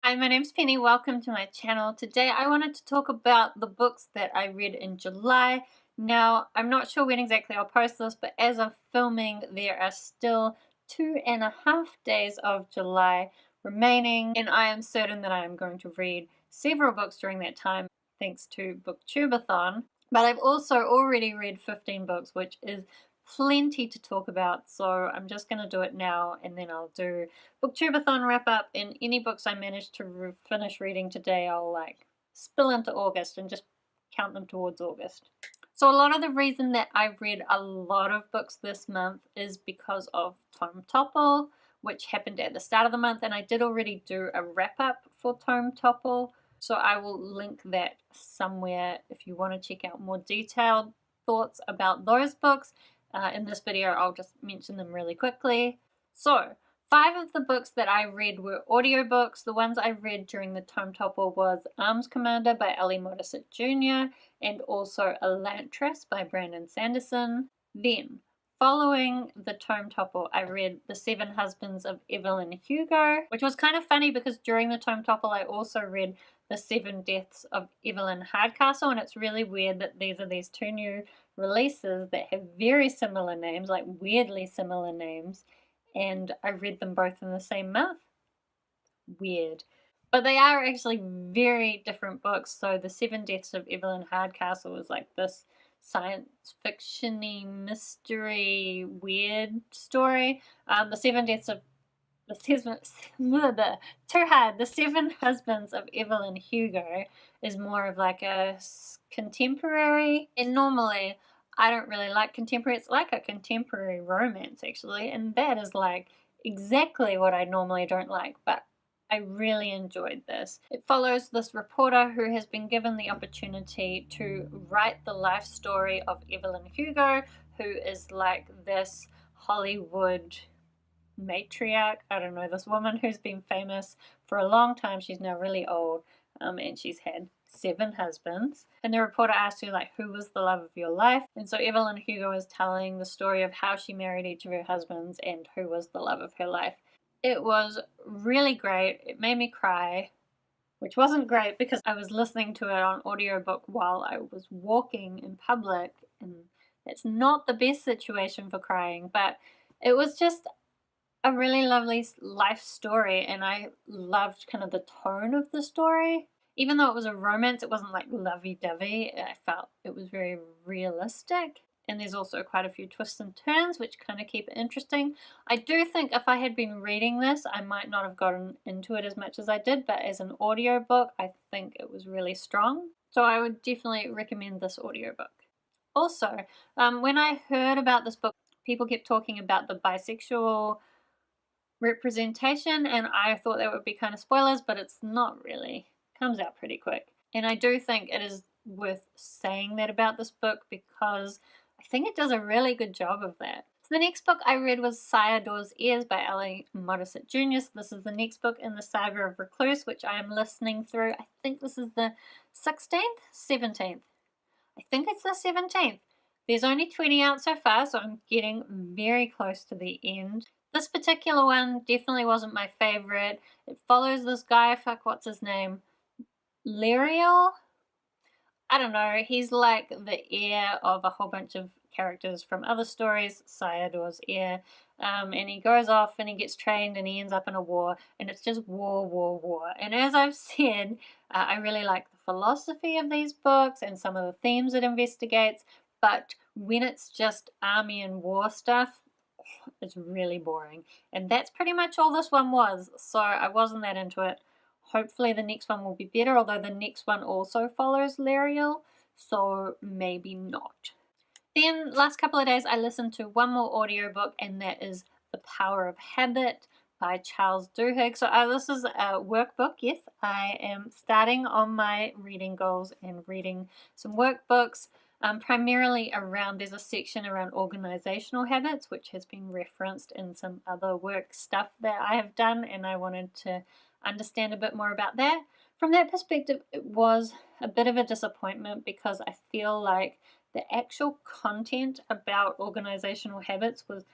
Hi, my name's Penny. Welcome to my channel. Today I wanted to talk about the books that I read in July. Now, I'm not sure when exactly I'll post this, but as of filming, there are still 2.5 days of July remaining, and I am certain that I am going to read several books during that time, thanks to Booktubeathon. But I've also already read 15 books, which is plenty to talk about, so I'm just going to do it now, and then I'll do Booktubeathon wrap up, and any books I manage to finish reading today I'll spill into August and just count them towards August. So a lot of the reason that I read a lot of books this month is because of Tome Topple, which happened at the start of the month, and I did already do a wrap up for Tome Topple, so I will link that somewhere if you want to check out more detailed thoughts about those books. In this video I'll just mention them really quickly. So 5 of the books that I read were audiobooks. The ones I read during the Tome Topple was Arms Commander by Modesitt Jr. and also Elantris by Brandon Sanderson. Then, following the Tome Topple, I read The 7 Husbands of Evelyn Hugo, which was kind of funny because during the Tome Topple I also read The 7 Deaths of Evelyn Hardcastle, and it's really weird that these are these 2 new releases that have very similar names, like weirdly similar names, and I read them both in the same month. Weird. But they are actually very different books. So The 7 Deaths of Evelyn Hardcastle is like this science fiction-y mystery weird story. The 7 Deaths of the 7 Husbands of Evelyn Hugo is more of like a contemporary, and normally I don't really like contemporary. It's like a contemporary romance actually, and that is like exactly what I normally don't like, but I really enjoyed this. It follows this reporter who has been given the opportunity to write the life story of Evelyn Hugo, who is like this Hollywood matriarch. I don't know, this woman who's been famous for a long time. She's now really old, and she's had 7 husbands. And the reporter asked her, like, who was the love of your life? And so Evelyn Hugo is telling the story of how she married each of her husbands and who was the love of her life. It was really great. It made me cry, which wasn't great because I was listening to it on audiobook while I was walking in public, and it's not the best situation for crying, but it was just a really lovely life story, and I loved kind of the tone of the story. Even though it was a romance, it wasn't like lovey-dovey. I felt it was very realistic, and there's also quite a few twists and turns which kind of keep it interesting. I do think if I had been reading this, I might not have gotten into it as much as I did, but as an audiobook, I think it was really strong. So I would definitely recommend this audiobook. Also, when I heard about this book, people kept talking about the bisexual representation, and I thought that would be kind of spoilers, but it's not really. It comes out pretty quick. And I do think it is worth saying that about this book because I think it does a really good job of that. So the next book I read was Cyador's Heirs by Modesitt Jr. So this is the next book in the Saga of Recluce, which I am listening through. I think this is the 16th? 17th. I think it's the 17th. There's only 20 out so far, so I'm getting very close to the end. This particular one definitely wasn't my favorite. It follows this guy, what's his name? Liesel? I don't know. He's like the heir of a whole bunch of characters from other stories, Cyador's heir. And he goes off and he gets trained and he ends up in a war, and it's just war, war, war. And as I've said, I really like the philosophy of these books and some of the themes it investigates, but when it's just army and war stuff, it's really boring. And that's pretty much all this one was, so I wasn't that into it. Hopefully the next one will be better, although the next one also follows Liesel, so maybe not. Then last couple of days I listened to one more audiobook, and that is The Power of Habit by Charles Duhigg. So this is a workbook. Yes, I am starting on my reading goals and reading some workbooks. Primarily around, there's a section around organizational habits, which has been referenced in some other work stuff that I have done, and I wanted to understand a bit more about that. From that perspective, it was a bit of a disappointment because I feel like the actual content about organizational habits was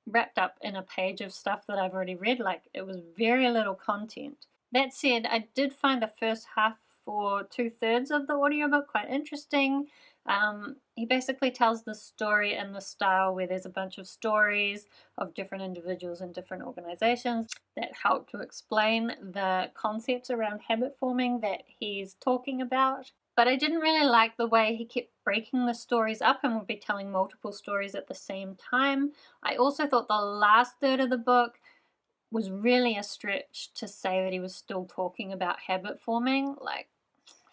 wrapped up in a page of stuff that I've already read. Like, it was very little content. That said, I did find the first half or 2/3 of the audiobook quite interesting. He basically tells the story in the style where there's a bunch of stories of different individuals and different organizations that help to explain the concepts around habit forming that he's talking about. But I didn't really like the way he kept breaking the stories up and would be telling multiple stories at the same time. I also thought the last third of the book was really a stretch to say that he was still talking about habit forming. Like,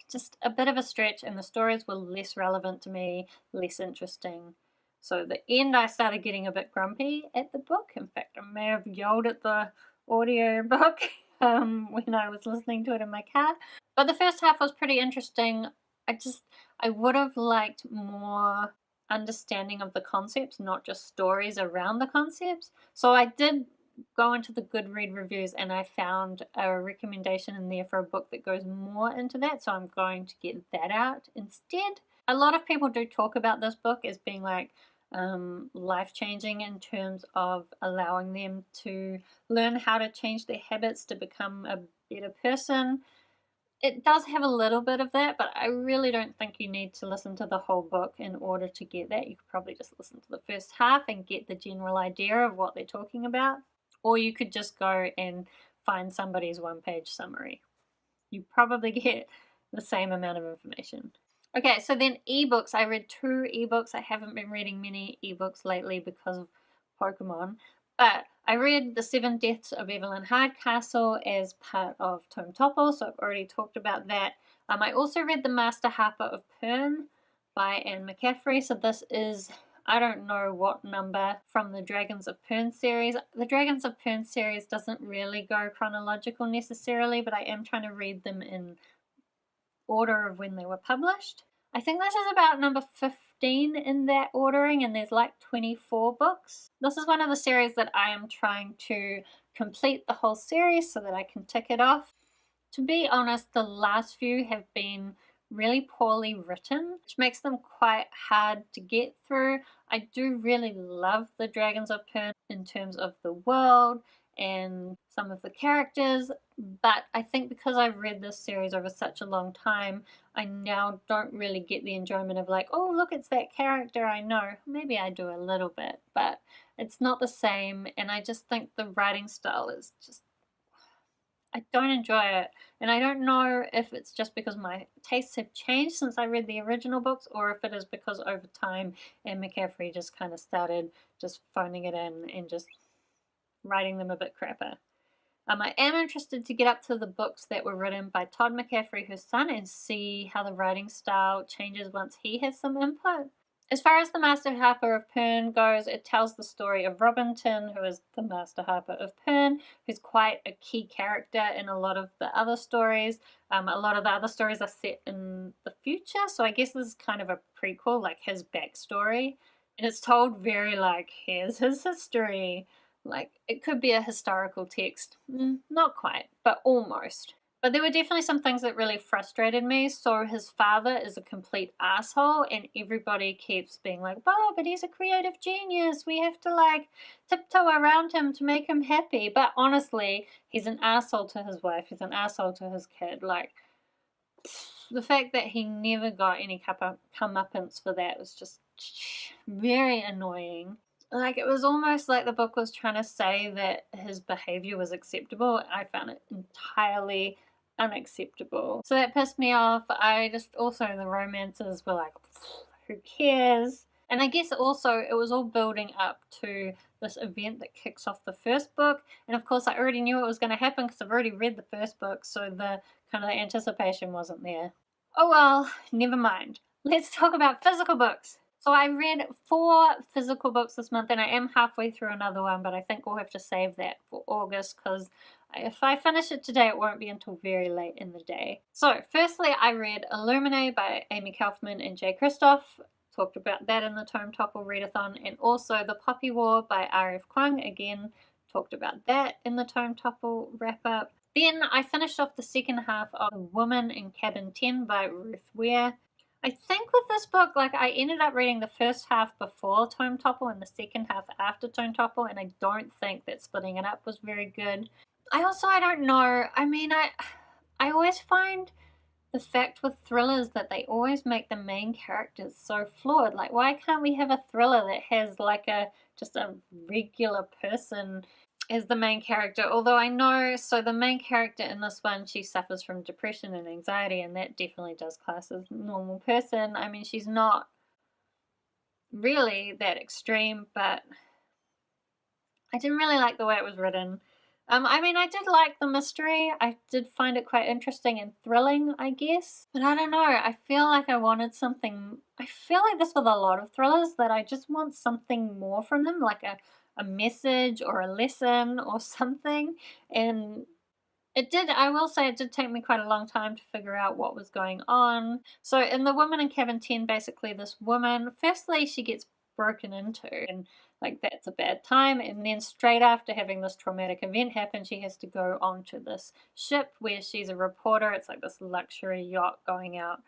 just a bit of a stretch, and the stories were less relevant to me, less interesting. So at the end, I started getting a bit grumpy at the book. In fact, I may have yelled at the audiobook when I was listening to it in my car. But the first half was pretty interesting. I would have liked more understanding of the concepts, not just stories around the concepts. So I did go into the Goodread reviews and I found a recommendation in there for a book that goes more into that, so I'm going to get that out instead. A lot of people do talk about this book as being like life-changing in terms of allowing them to learn how to change their habits to become a better person. It does have a little bit of that, but I really don't think you need to listen to the whole book in order to get that. You could probably just listen to the first half and get the general idea of what they're talking about. Or you could just go and find somebody's one-page summary. You probably get the same amount of information. Okay, so then ebooks. I read 2 ebooks. I haven't been reading many ebooks lately because of Pokemon. But I read The 7 Deaths of Evelyn Hardcastle as part of Tome Topple, so I've already talked about that. I also read The Masterharper of Pern by Anne McCaffrey. So this is, I don't know what number from the Dragons of Pern series. The Dragons of Pern series doesn't really go chronological necessarily, but I am trying to read them in order of when they were published. I think this is about number 15 in that ordering, and there's like 24 books. This is one of the series that I am trying to complete the whole series so that I can tick it off. To be honest, the last few have been really poorly written, which makes them quite hard to get through. I do really love the Dragons of Pern in terms of the world and some of the characters, but I think because I've read this series over such a long time, I now don't really get the enjoyment of like, oh look, it's that character I know. Maybe I do a little bit, but it's not the same, and I just think the writing style is just, I don't enjoy it. And I don't know if it's just because my tastes have changed since I read the original books, or if it is because over time Anne McCaffrey just kind of started just phoning it in and just writing them a bit crapper. I am interested to get up to the books that were written by Todd McCaffrey, her son, and see how the writing style changes once he has some input. As far as the Masterharper of Pern goes, it tells the story of Robinson, who is the Masterharper of Pern, who's quite a key character in a lot of the other stories. A lot of the other stories are set in the future, so I guess this is kind of a prequel, like his backstory. And it's told very like, here's his history. Like, it could be a historical text. Not quite, but almost. But there were definitely some things that really frustrated me. So his father is a complete asshole, and everybody keeps being like, oh, but he's a creative genius. We have to like tiptoe around him to make him happy. But honestly, he's an asshole to his wife. He's an asshole to his kid. Like, the fact that he never got any comeuppance for that was just very annoying. Like, it was almost like the book was trying to say that his behavior was acceptable. I found it entirely unacceptable. So that pissed me off. The romances were like, who cares? And I guess also it was all building up to this event that kicks off the first book. And of course I already knew it was going to happen because I've already read the first book, so the kind of the anticipation wasn't there. Oh well, never mind. Let's talk about physical books. So I read 4 physical books this month, and I am halfway through another one, but I think we'll have to save that for August because if I finish it today, it won't be until very late in the day. So firstly, I read Illuminae by Amy Kaufman and Jay Kristoff. Talked about that in the Tome Topple Readathon, and also The Poppy War by R.F. Kuang. Again, talked about that in the Tome Topple wrap-up. Then I finished off the second half of The Woman in Cabin 10 by Ruth Ware. I think with this book, like, I ended up reading the first half before Tome Topple and the second half after Tome Topple, and I don't think that splitting it up was very good. I don't know. I mean, I always find the fact with thrillers that they always make the main characters so flawed. Like, why can't we have a thriller that has like just a regular person as the main character? Although I know, so the main character in this one, she suffers from depression and anxiety, and that definitely does class as normal person. I mean, she's not really that extreme, but I didn't really like the way it was written. I mean, I did like the mystery. I did find it quite interesting and thrilling, I guess. But I don't know. I feel like I wanted something. I feel like this with a lot of thrillers, that I just want something more from them, like a message or a lesson or something. And I will say, it did take me quite a long time to figure out what was going on. So in The Woman in Cabin 10, basically this woman, firstly, she gets broken into, and like that's a bad time, and then straight after having this traumatic event happen, she has to go onto this ship where she's a reporter. It's like this luxury yacht going out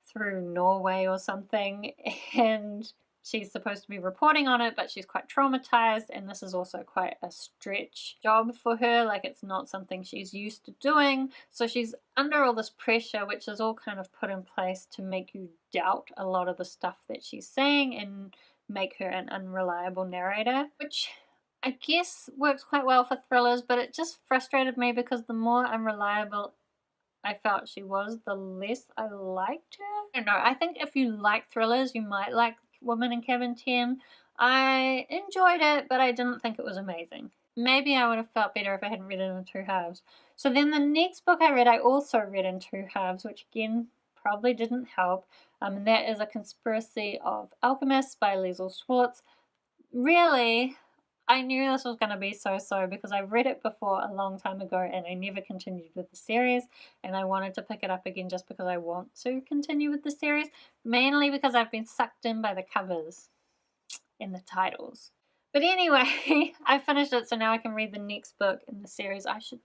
through Norway or something, and she's supposed to be reporting on it, but she's quite traumatized, and this is also quite a stretch job for her. Like, it's not something she's used to doing, so she's under all this pressure, which is all kind of put in place to make you doubt a lot of the stuff that she's saying and make her an unreliable narrator, which I guess works quite well for thrillers, but it just frustrated me because the more unreliable I felt she was, the less I liked her. I don't know. I think if you like thrillers, you might like Woman in Cabin 10. I enjoyed it, but I didn't think it was amazing. Maybe I would have felt better if I hadn't read it in two halves. So then the next book I read, I also read in two halves, which again probably didn't help. And that is A Conspiracy of Alchemists by Liesel Schwarz. Really, I knew this was going to be so because I read it before a long time ago and I never continued with the series, and I wanted to pick it up again just because I want to continue with the series, mainly because I've been sucked in by the covers and the titles. But anyway, I finished it, so now I can read the next book in the series. I should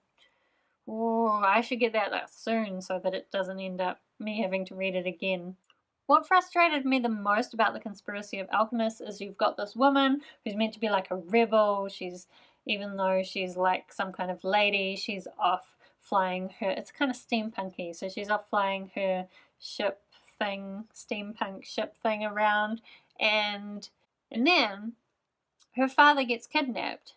get that soon so that it doesn't end up me having to read it again. What frustrated me the most about The Conspiracy of Alchemists is you've got this woman who's meant to be like a rebel. Even though she's like some kind of lady, she's off flying her, it's kind of steampunky, so she's off flying her steampunk ship thing around, and then her father gets kidnapped.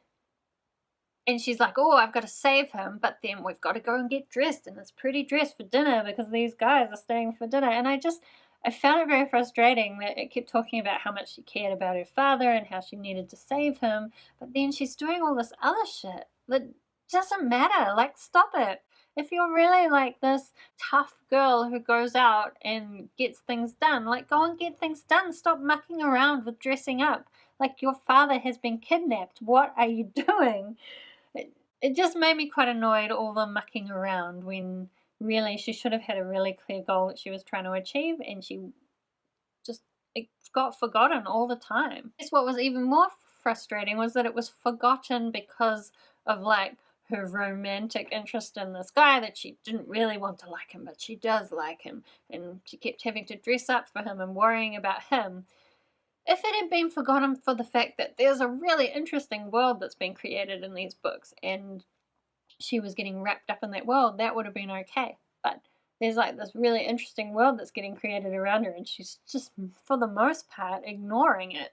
And she's like, oh, I've got to save him, but then we've got to go and get dressed, and it's pretty dress for dinner because these guys are staying for dinner. And I found it very frustrating that it kept talking about how much she cared about her father and how she needed to save him, but then she's doing all this other shit that doesn't matter. Like, stop it. If you're really like this tough girl who goes out and gets things done, like, go and get things done. Stop mucking around with dressing up. Like, your father has been kidnapped. What are you doing? It just made me quite annoyed, all the mucking around, when really she should have had a really clear goal that she was trying to achieve, and it got forgotten all the time. I guess what was even more frustrating was that it was forgotten because of like her romantic interest in this guy, that she didn't really want to like him, but she does like him, and she kept having to dress up for him and worrying about him. If it had been forgotten for the fact that there's a really interesting world that's been created in these books, and she was getting wrapped up in that world, that would have been okay. But there's like this really interesting world that's getting created around her, and she's just, for the most part, ignoring it.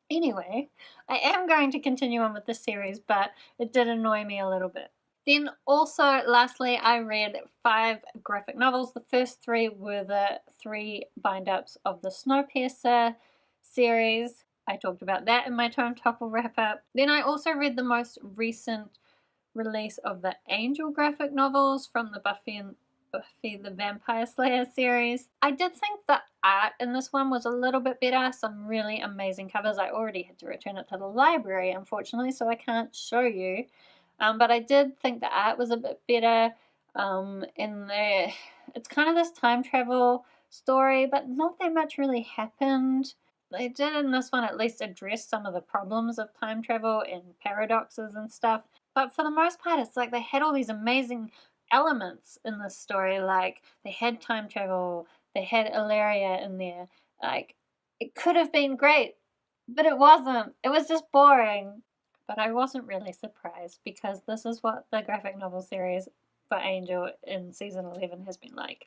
Anyway, I am going to continue on with this series, but it did annoy me a little bit. Then also, lastly, I read 5 graphic novels. The first 3 were the 3 bind-ups of the Snowpiercer series. I talked about that in my Tome Topple wrap-up. Then I also read the most recent release of the Angel graphic novels from the Buffy the Vampire Slayer series. I did think the art in this one was a little bit better. Some really amazing covers. I already had to return it to the library, unfortunately, so I can't show you. But I did think the art was a bit better. It's kind of this time travel story, but not that much really happened. They did in this one at least address some of the problems of time travel and paradoxes and stuff. But for the most part, it's like they had all these amazing elements in this story. Like, they had time travel, they had Ilaria in there. Like, it could have been great, but it wasn't. It was just boring. but I wasn't really surprised because this is what the graphic novel series for Angel in season 11 has been like.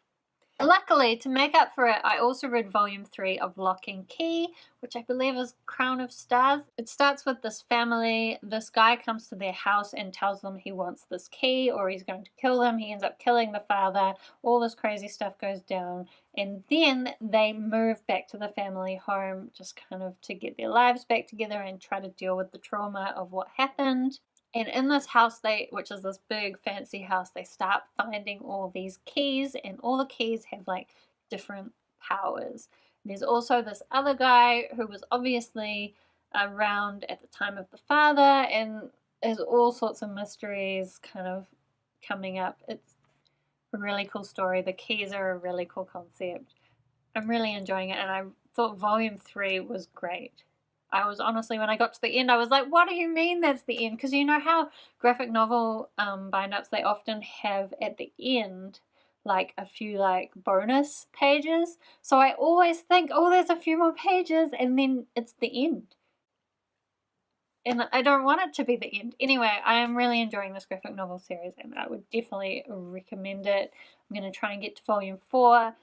Luckily, to make up for it, I also read volume 3 of Locke and Key, which I believe is Crown of Stars. It starts with this family. This guy comes to their house and tells them he wants this key or he's going to kill them. He ends up killing the father. All this crazy stuff goes down. And then they move back to the family home just kind of to get their lives back together and try to deal with the trauma of what happened. And in this house, which is this big fancy house, they start finding all these keys, and all the keys have like different powers. There's also this other guy who was obviously around at the time of the father, and there's all sorts of mysteries kind of coming up. It's a really cool story. The keys are a really cool concept. I'm really enjoying it, and I thought volume 3 was great. I was honestly, when I got to the end, I was like, what do you mean that's the end? Because you know how graphic novel bind-ups, they often have at the end like a few like bonus pages. So I always think, oh, there's a few more pages and then it's the end. And I don't want it to be the end. Anyway, I am really enjoying this graphic novel series and I would definitely recommend it. I'm going to try and get to volume 4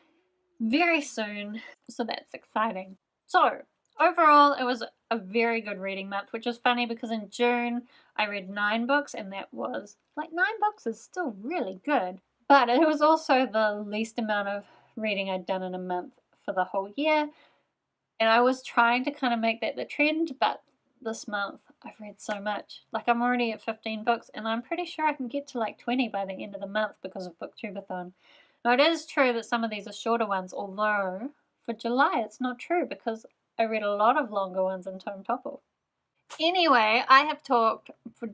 very soon. So that's exciting. So overall, it was a very good reading month, which is funny because in June I read 9 books, and that was like 9 books is still really good. But it was also the least amount of reading I'd done in a month for the whole year. And I was trying to kind of make that the trend, but this month I've read so much. Like I'm already at 15 books, and I'm pretty sure I can get to like 20 by the end of the month because of Booktubeathon. Now it is true that some of these are shorter ones, although for July it's not true because I read a lot of longer ones in Tome Topple. Anyway, I have talked for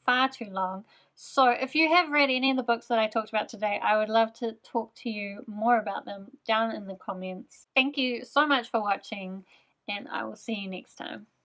far too long. So if you have read any of the books that I talked about today, I would love to talk to you more about them down in the comments. Thank you so much for watching, and I will see you next time.